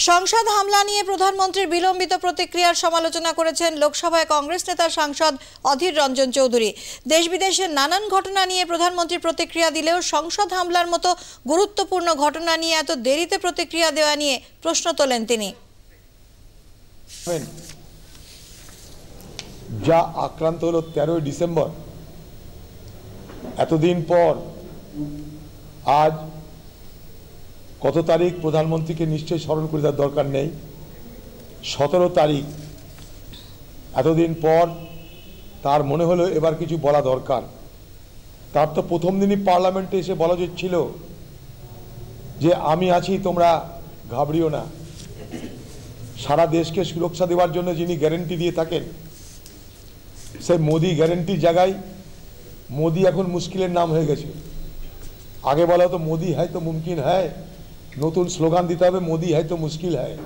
সংসদ হামলা নিয়ে প্রধানমন্ত্রীর বিলম্বিত প্রতিক্রিয়ার সমালোচনা করেছেন লোকসভায় কংগ্রেস নেতা সাংসদ অধীর রঞ্জন চৌধুরী। দেশ বিদেশের নানান ঘটনা নিয়ে প্রধানমন্ত্রী প্রতিক্রিয়া দিলেও সংসদ হামলার মতো গুরুত্বপূর্ণ ঘটনা নিয়ে এত দেরিতে প্রতিক্রিয়া দেওয়া নিয়ে প্রশ্ন তোলেন তিনি। যা আক্রান্ত হলো 13 ডিসেম্বর, এতদিন পর আজ কত তারিখ প্রধানমন্ত্রীকে নিশ্চয়ই স্মরণ করে দেওয়ার দরকার নেই। 17 তারিখ, এতদিন পর তার মনে হলো এবার কিছু বলা দরকার। তার তো প্রথম দিনই পার্লামেন্টে এসে বলা ছিল যে আমি আছি, তোমরা ঘাবড়িও না। সারা দেশকে সুরক্ষা দেওয়ার জন্য যিনি গ্যারেন্টি দিয়ে থাকেন, সে মোদি গ্যারেন্টির জায়গায় মোদি এখন মুশকিলের নাম হয়ে গেছে। আগে বলা হতো মোদি হ্যায় তো মুমকিন হ্যায়, নতুন স্লোগান দিতে হবে মোদি হ্যায় তো মুশকিল হ্যায়।